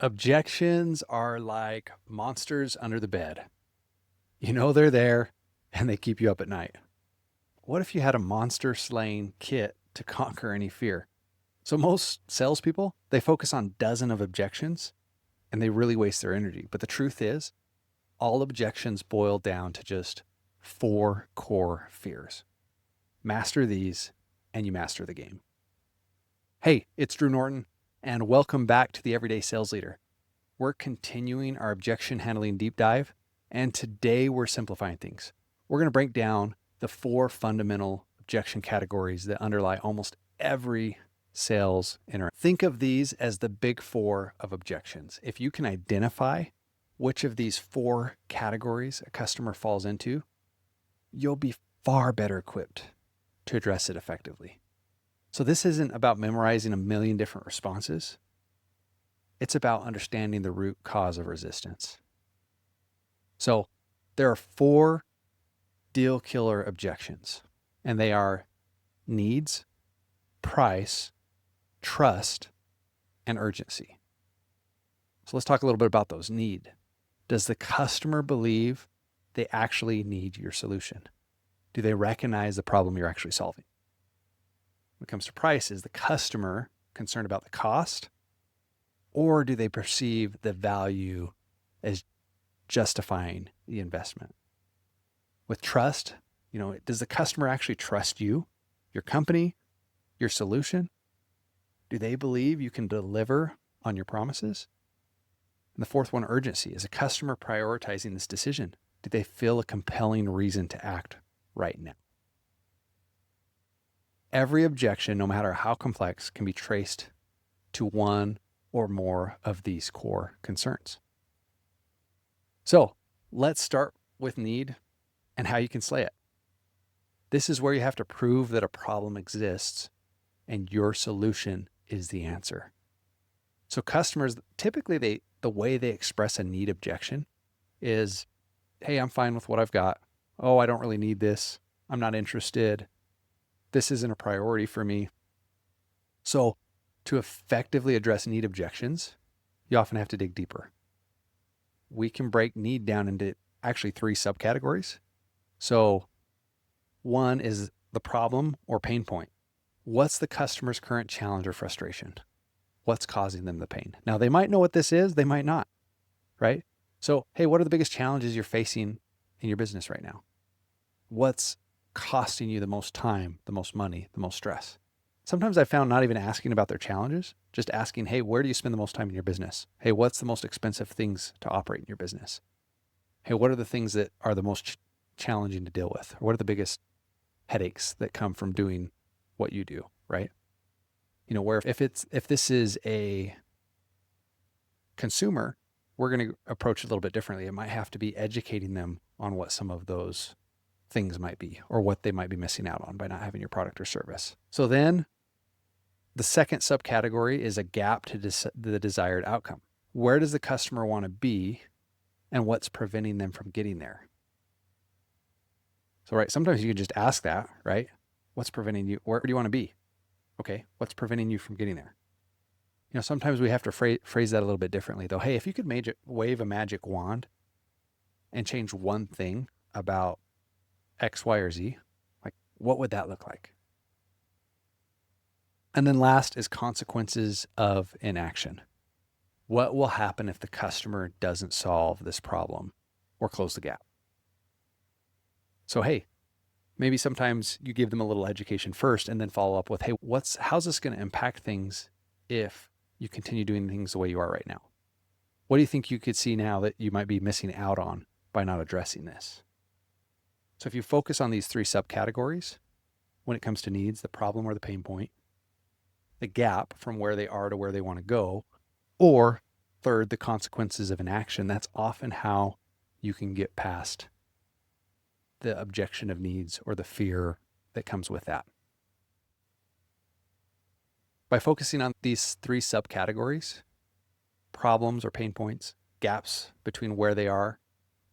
Objections are like monsters under the bed. You know they're there and they keep you up at night. What if you had a monster slaying kit to conquer any fear? So most salespeople, they focus on dozens of objections and they really waste their energy. But the truth is, all objections boil down to just 4 core fears. Master these and you master the game. Hey, it's Drew Norton and welcome back to the Everyday Sales Leader. We're continuing our objection handling deep dive, and today we're simplifying things. We're going to break down the 4 fundamental objection categories that underlie almost every sales interaction. Think of these as the big 4 of objections. If you can identify which of these 4 categories a customer falls into, you'll be far better equipped to address it effectively. So this isn't about memorizing a million different responses. It's about understanding the root cause of resistance. So there are 4 deal killer objections, and they are needs, price, trust, and urgency. So let's talk a little bit about those. Need. Does the customer believe they actually need your solution? Do they recognize the problem you're actually solving? When it comes to price, is the customer concerned about the cost, or do they perceive the value as justifying the investment? With trust, does the customer actually trust you, your company, your solution? Do they believe you can deliver on your promises? And the 4th one, urgency. Is a customer prioritizing this decision? Do they feel a compelling reason to act right now? Every objection, no matter how complex, can be traced to one or more of these core concerns. So let's start with need and how you can slay it. This is where you have to prove that a problem exists and your solution is the answer. So customers, typically the way they express a need objection is, hey, I'm fine with what I've got. Oh, I don't really need this. I'm not interested. This isn't a priority for me. So to effectively address need objections, you often have to dig deeper. We can break need down into actually 3 subcategories. So 1 is the problem or pain point. What's the customer's current challenge or frustration? What's causing them the pain? Now, they might know what this is, they might not, right? So, hey, what are the biggest challenges you're facing in your business right now? What's costing you the most time, the most money, the most stress? Sometimes I found not even asking about their challenges, just asking, hey, where do you spend the most time in your business? Hey, what's the most expensive things to operate in your business? Hey, what are the things that are the most challenging to deal with? Or what are the biggest headaches that come from doing what you do, right? Where if this is a consumer, we're going to approach it a little bit differently. It might have to be educating them on what some of those things might be or what they might be missing out on by not having your product or service. So then the second subcategory is a gap to the desired outcome. Where does the customer want to be and what's preventing them from getting there? So, right, sometimes you can just ask that, right? What's preventing you? Where do you want to be? Okay, what's preventing you from getting there? Sometimes we have to phrase that a little bit differently, though. Hey, if you could wave a magic wand and change one thing about X, Y, or Z, like what would that look like? And then last is consequences of inaction. What will happen if the customer doesn't solve this problem or close the gap? So, hey, maybe sometimes you give them a little education first and then follow up with, hey, how's this going to impact things if you continue doing things the way you are right now? What do you think you could see now that you might be missing out on by not addressing this? So if you focus on these 3 subcategories, when it comes to needs, the problem or the pain point, the gap from where they are to where they want to go, or third, the consequences of inaction, that's often how you can get past the objection of needs or the fear that comes with that. By focusing on these 3 subcategories, problems or pain points, gaps between where they are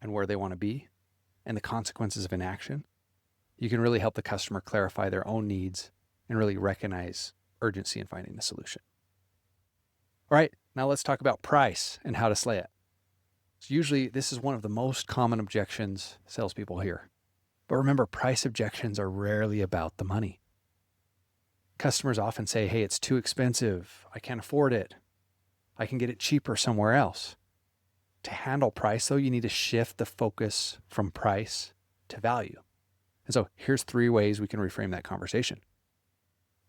and where they want to be, and the consequences of inaction, you can really help the customer clarify their own needs and really recognize urgency in finding a solution. All right, Now let's talk about price and how to slay it. So usually this is one of the most common objections salespeople hear. But remember, price objections are rarely about the money. Customers often say, hey, it's too expensive. I can't afford it. I can get it cheaper somewhere else. To handle price, though, you need to shift the focus from price to value. And so here's 3 ways we can reframe that conversation.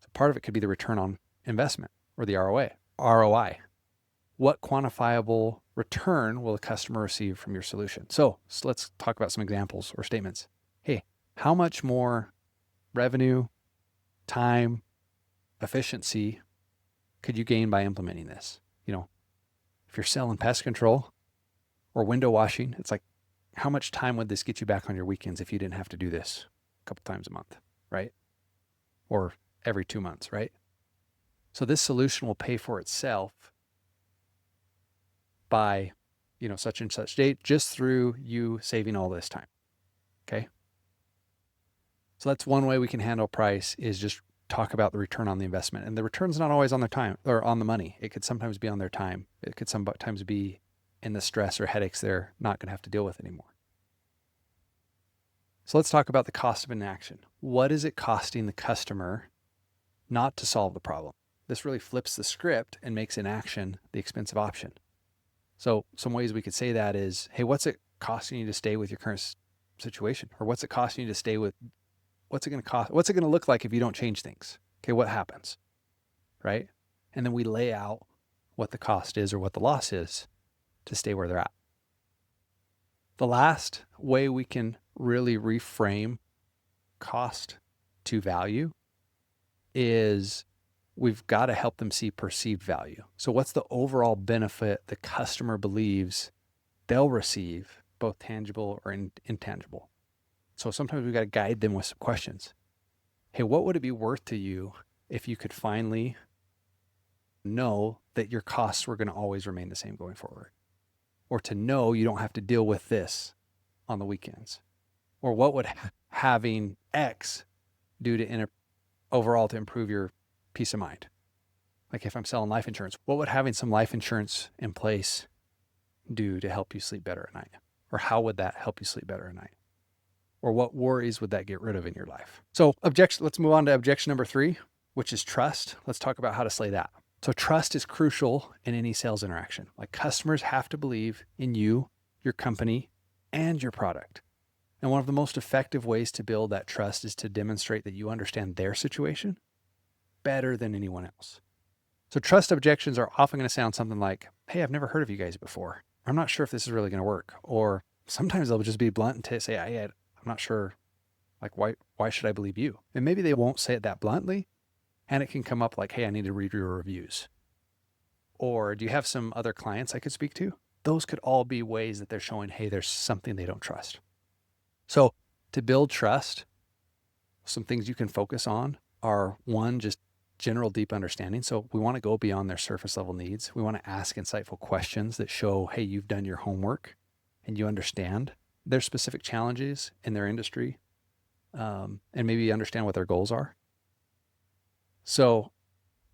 So part of it could be the return on investment, or the ROI. What quantifiable return will a customer receive from your solution? So let's talk about some examples or statements. Hey, how much more revenue, time, efficiency could you gain by implementing this? If you're selling pest control or window washing, it's like, how much time would this get you back on your weekends if you didn't have to do this a couple times a month, right? Or every 2 months, right? So this solution will pay for itself by, such and such date, just through you saving all this time. Okay. So that's one way we can handle price, is just talk about the return on the investment. And the return's not always on their time or on the money. It could sometimes be on their time. It could sometimes be in the stress or headaches they're not going to have to deal with anymore. So let's talk about the cost of inaction. What is it costing the customer not to solve the problem? This really flips the script and makes inaction the expensive option. So some ways we could say that is, hey, what's it costing you to stay with your current situation? Or what's it costing you to stay with, what's it going to cost? What's it going to look like if you don't change things? Okay, what happens, right? And then we lay out what the cost is or what the loss is to stay where they're at. The last way we can really reframe cost to value is we've got to help them see perceived value. So what's the overall benefit the customer believes they'll receive, both tangible or intangible? So sometimes we've got to guide them with some questions. Hey, what would it be worth to you if you could finally know that your costs were going to always remain the same going forward? Or to know you don't have to deal with this on the weekends? Or what would having X do to overall to improve your peace of mind? Like if I'm selling life insurance, what would having some life insurance in place do to help you sleep better at night? Or how would that help you sleep better at night? Or what worries would that get rid of in your life? So let's move on to objection number 3, which is trust. Let's talk about how to slay that. So trust is crucial in any sales interaction. Like customers have to believe in you, your company, and your product. And one of the most effective ways to build that trust is to demonstrate that you understand their situation better than anyone else. So trust objections are often going to sound something like, hey, I've never heard of you guys before. I'm not sure if this is really going to work. Or sometimes they'll just be blunt and say, I'm not sure, like, why should I believe you? And maybe they won't say it that bluntly. And it can come up like, hey, I need to read your reviews. Or do you have some other clients I could speak to? Those could all be ways that they're showing, hey, there's something they don't trust. So to build trust, some things you can focus on are, 1, just general deep understanding. So we want to go beyond their surface level needs. We want to ask insightful questions that show, hey, you've done your homework and you understand their specific challenges in their industry, and maybe understand what their goals are. So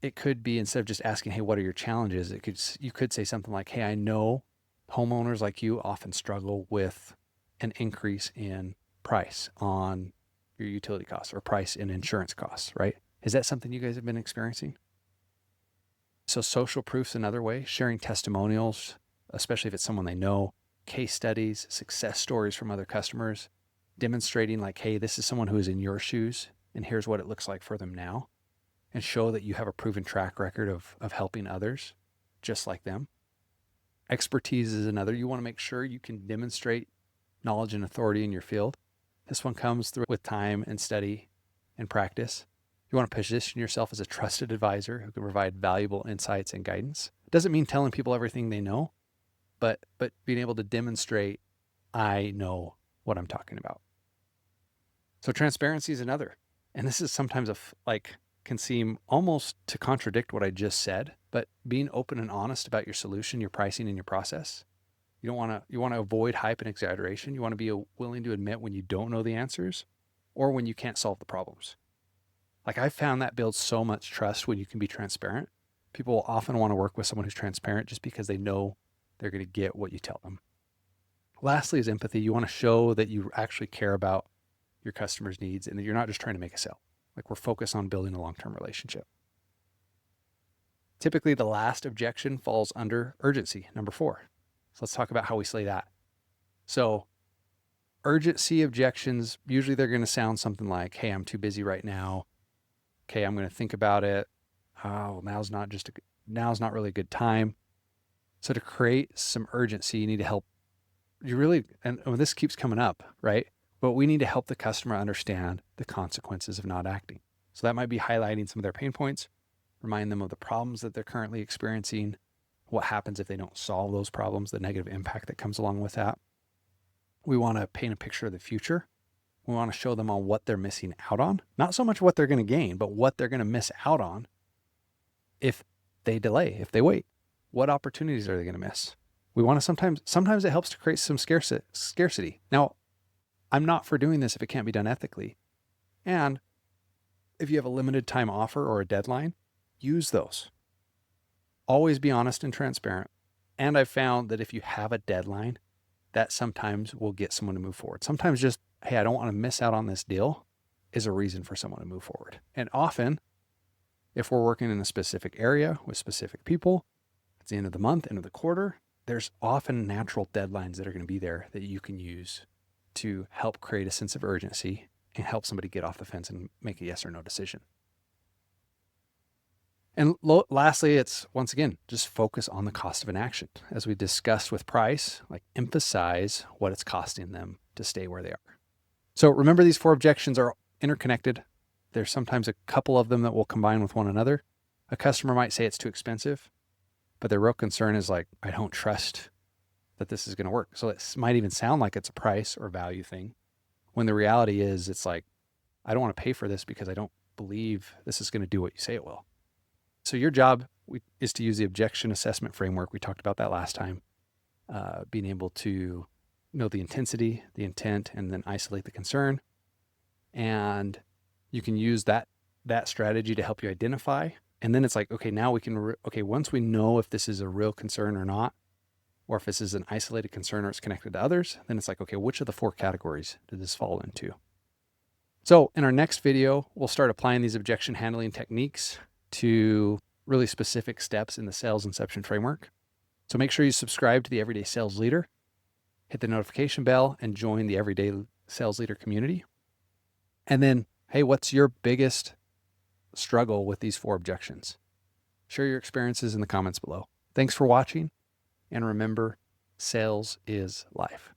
it could be, instead of just asking, hey, what are your challenges? You could say something like, hey, I know homeowners like you often struggle with an increase in price on your utility costs or price in insurance costs, right? Is that something you guys have been experiencing? So social proof's another way, sharing testimonials, especially if it's someone they know, case studies, success stories from other customers, demonstrating like, hey, this is someone who is in your shoes and here's what it looks like for them now, and show that you have a proven track record of helping others just like them. Expertise is another. You want to make sure you can demonstrate knowledge and authority in your field. This one comes through with time and study and practice. You want to position yourself as a trusted advisor who can provide valuable insights and guidance. It doesn't mean telling people everything they know, but being able to demonstrate, I know what I'm talking about. So transparency is another. And this is sometimes can seem almost to contradict what I just said, but being open and honest about your solution, your pricing, and your process. You want to avoid hype and exaggeration. You want to be willing to admit when you don't know the answers or when you can't solve the problems. Like I found that builds so much trust when you can be transparent, People will often want to work with someone who's transparent just because they know they're going to get what you tell them. Lastly is empathy. You want to show that you actually care about your customers' needs and that you're not just trying to make a sale. Like, we're focused on building a long-term relationship. Typically, the last objection falls under urgency, number 4. So let's talk about how we slay that. So urgency objections, usually they're going to sound something like, hey, I'm too busy right now. Okay, I'm going to think about it. Oh, now's not really a good time. So to create some urgency, you need to help. And this keeps coming up, right? But we need to help the customer understand the consequences of not acting. So that might be highlighting some of their pain points, remind them of the problems that they're currently experiencing, what happens if they don't solve those problems, the negative impact that comes along with that. We want to paint a picture of the future. We want to show them on what they're missing out on, not so much what they're going to gain, but what they're going to miss out on if they delay, if they wait. What opportunities are they going to miss? We want to sometimes it helps to create some scarcity. Now, I'm not for doing this if it can't be done ethically. And if you have a limited time offer or a deadline, use those. Always be honest and transparent. And I've found that if you have a deadline, that sometimes will get someone to move forward. Sometimes just, hey, I don't want to miss out on this deal is a reason for someone to move forward. And often, if we're working in a specific area with specific people, it's the end of the month, end of the quarter, there's often natural deadlines that are going to be there that you can use to help create a sense of urgency and help somebody get off the fence and make a yes or no decision. And lastly, it's, once again, just focus on the cost of an action. As we discussed with price, like, emphasize what it's costing them to stay where they are. So remember, these 4 objections are interconnected. There's sometimes a couple of them that will combine with one another. A customer might say it's too expensive, but their real concern is like, I don't trust that this is going to work. So it might even sound like it's a price or value thing, when the reality is it's like, I don't want to pay for this because I don't believe this is going to do what you say it will. So your job is to use the objection assessment framework. We talked about that last time, being able to know the intensity, the intent, and then isolate the concern. And you can use that strategy to help you identify. And then it's like, okay, now we can, once we know if this is a real concern or not, or if this is an isolated concern or it's connected to others, then it's like, okay, which of the 4 categories did this fall into? So in our next video, we'll start applying these objection handling techniques to really specific steps in the sales inception framework. So make sure you subscribe to the Everyday Sales Leader, hit the notification bell, and join the Everyday Sales Leader community. And then, hey, what's your biggest struggle with these 4 objections? Share your experiences in the comments below. Thanks for watching. And remember, sales is life.